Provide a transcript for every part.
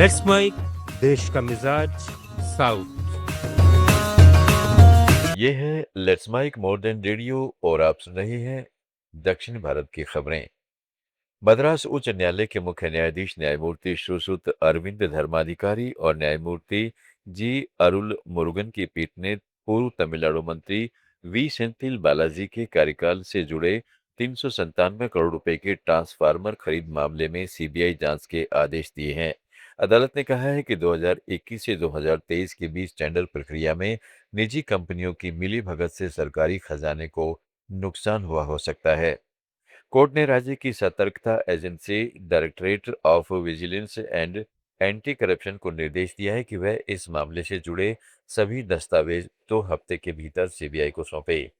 Let's mic, देश का मिजाज, साउथ। ये है लेट्स माइक मॉडर्न रेडियो और आप सुन रहे हैं दक्षिण भारत की खबरें। मद्रास उच्च न्यायालय के मुख्य न्यायाधीश न्यायमूर्ति सुश्रुत अरविंद धर्माधिकारी और न्यायमूर्ति जी अरुल मुरुगन की पीठ ने पूर्व तमिलनाडु मंत्री वी सेंथिल बालाजी के कार्यकाल से जुड़े 397 करोड़ रुपए के ट्रांसफार्मर खरीद मामले में सीबीआई जांच के आदेश दिए हैं। अदालत ने कहा है कि 2021 से 2023 के बीच टेंडर प्रक्रिया में निजी कंपनियों की मिलीभगत से सरकारी खजाने को नुकसान हुआ हो सकता है। कोर्ट ने राज्य की सतर्कता agency directorate of vigilance and anti corruption को निर्देश दिया है कि वह इस मामले से जुड़े सभी दस्तावेज 2 हफ्ते के भीतर सीबीआई को सौंपे।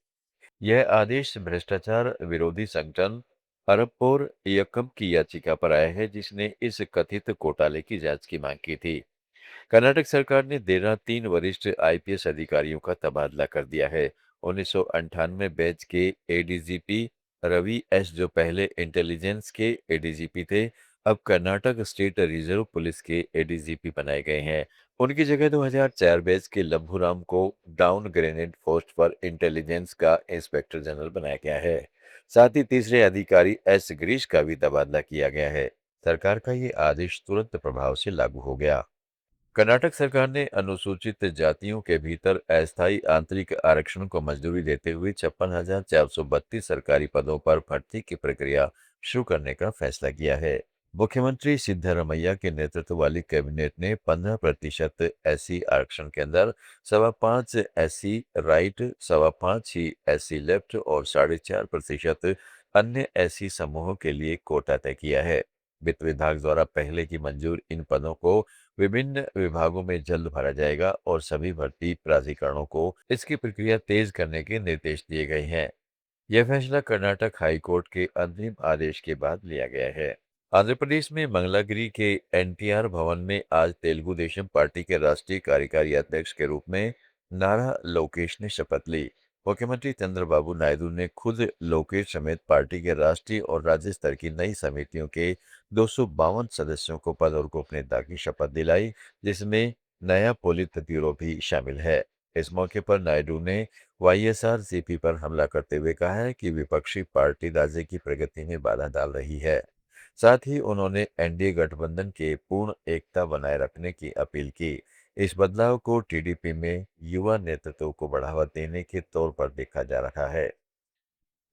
यह आदेश भ्रष्टाचार विरोधी संगठन अरबपोर यकम की याचिका पर आया है, जिसने इस कथित घोटाले की जांच की मांग की थी। कर्नाटक सरकार ने देर रात 3 वरिष्ठ आईपीएस अधिकारियों का तबादला कर दिया है। 1998 बैच के एडीजीपी रवि एस, जो पहले इंटेलिजेंस के एडीजीपी थे, अब कर्नाटक स्टेट रिजर्व पुलिस के एडीजीपी बनाए गए हैं। उनकी जगह 2004 बैच के लंभूराम को डाउन ग्रेनेड पोस्ट पर इंटेलिजेंस का इंस्पेक्टर जनरल बनाया गया है। साथ ही तीसरे अधिकारी एस गिरीश का भी तबादला किया गया है। सरकार का ये आदेश तुरंत प्रभाव से लागू हो गया। कर्नाटक सरकार ने अनुसूचित जातियों के भीतर अस्थायी आंतरिक आरक्षण को मंजूरी देते हुए 56,432 सरकारी पदों पर भर्ती की प्रक्रिया शुरू करने का फैसला किया है। मुख्यमंत्री सिद्धरमैया के नेतृत्व वाली कैबिनेट ने 15% एससी आरक्षण के अंदर 5.25 एससी राइट, 5.25 ही एससी लेफ्ट और 4.5% अन्य एससी समूहों के लिए कोटा तय किया है। वित्त विभाग द्वारा पहले की मंजूर इन पदों को विभिन्न विभागों में जल्द भरा जाएगा और सभी भर्ती प्राधिकरणों को इसकी प्रक्रिया तेज करने के निर्देश दिए गए हैं। यह फैसला कर्नाटक हाई कोर्ट के अंतरिम आदेश के बाद लिया गया है। आंध्र प्रदेश में मंगलागिरी के एनटीआर भवन में आज तेलुगु देशम पार्टी के राष्ट्रीय कार्यकारी अध्यक्ष के रूप में नारा लोकेश ने शपथ ली। मुख्यमंत्री चंद्रबाबू नायडू ने खुद लोकेश समेत पार्टी के राष्ट्रीय और राज्य स्तर की नई समितियों के 252 सदस्यों को पद और गोपनीयता की शपथ दिलाई, जिसमें नया पोलित ब्यूरो भी शामिल है। इस मौके पर नायडू ने वाईएसआरसीपी पर हमला करते हुए कहा है कि विपक्षी पार्टी राज्य की प्रगति में बाधा डाल रही है। साथ ही उन्होंने एनडीए गठबंधन के पूर्ण एकता बनाए रखने की अपील की। इस बदलाव को टीडीपी में युवा नेतृत्व को बढ़ावा देने के तौर पर देखा जा रहा है।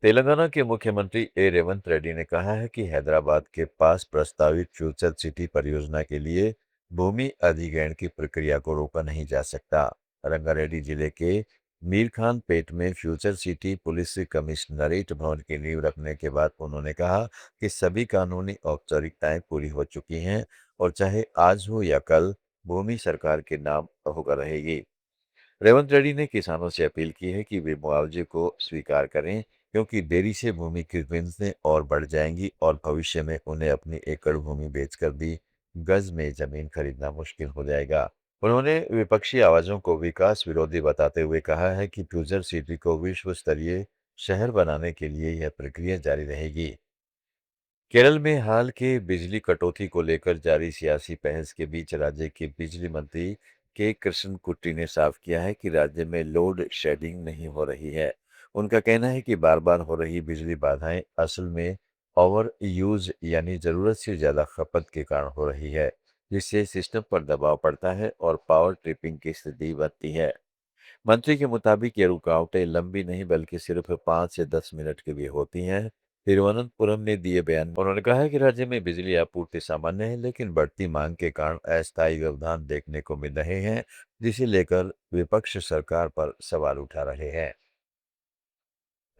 तेलंगाना के मुख्यमंत्री रेवंत रेड्डी ने कहा है कि हैदराबाद के पास प्रस्तावित फ्यूचर सिटी परियोजना के लिए भूमि अधिग्रहण की प्रक्रिया को रोका नहीं जा सकता। रंगारेड्डी जिले के मीरखान पेट में फ्यूचर सिटी पुलिस कमिश्नरेट भवन की नींव रखने के बाद उन्होंने कहा कि सभी कानूनी औपचारिकताएं पूरी हो चुकी हैं और चाहे आज हो या कल, भूमि सरकार के नाम होकर रहेगी। रेवंत रेड्डी ने किसानों से अपील की है कि वे मुआवजे को स्वीकार करें, क्योंकि देरी से भूमि की कीमतें और बढ़ जाएंगी और भविष्य में उन्हें अपनी एकड़ भूमि बेचकर भी गज में जमीन खरीदना मुश्किल हो जाएगा। उन्होंने विपक्षी आवाजों को विकास विरोधी बताते हुए कहा है कि फ्यूचर सिटी को विश्व स्तरीय शहर बनाने के लिए यह प्रक्रिया जारी रहेगी। केरल में हाल के बिजली कटौती को लेकर जारी सियासी बहस के बीच राज्य के बिजली मंत्री के कृष्णकुट्टी ने साफ किया है कि राज्य में लोड शेडिंग नहीं हो रही है। उनका कहना है कि बार बार हो रही बिजली बाधाएं असल में ओवर यूज यानी जरूरत से ज्यादा खपत के कारण हो रही है, जिससे सिस्टम पर दबाव पड़ता है और पावर ट्रिपिंग की स्थिति बनती है। मंत्री के मुताबिक ये रुकावटें लंबी नहीं बल्कि सिर्फ 5 से 10 मिनट के लिए होती हैं। तिरुवनंतपुरम ने दिए बयान में उन्होंने कहा है कि राज्य में बिजली आपूर्ति सामान्य है, लेकिन बढ़ती मांग के कारण अस्थायी व्यवधान देखने को मिल रहे हैं, जिसे लेकर विपक्ष सरकार पर सवाल उठा रहे हैं।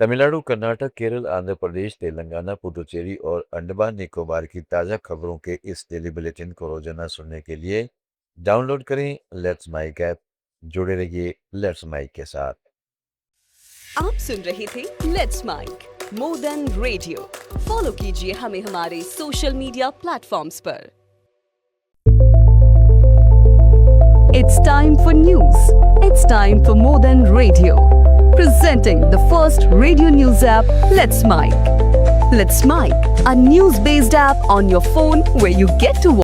तमिलनाडु, कर्नाटक, केरल, आंध्र प्रदेश, तेलंगाना, पुडुचेरी और अंडमान निकोबार की ताज़ा खबरों के इस डेली बुलेटिन को रोजाना सुनने के लिए डाउनलोड करें लेट्स माइक ऐप। जुड़े रहिए लेट्स माइक के साथ। आप सुन रहे थे let's mike more than radio. Follow कीजिए हमें हमारे सोशल मीडिया प्लेटफॉर्म्स पर। It's time for news. It's time for more than radio. Presenting the first radio news app, Let's Mic. Let's Mic, a news-based app on your phone where you get to watch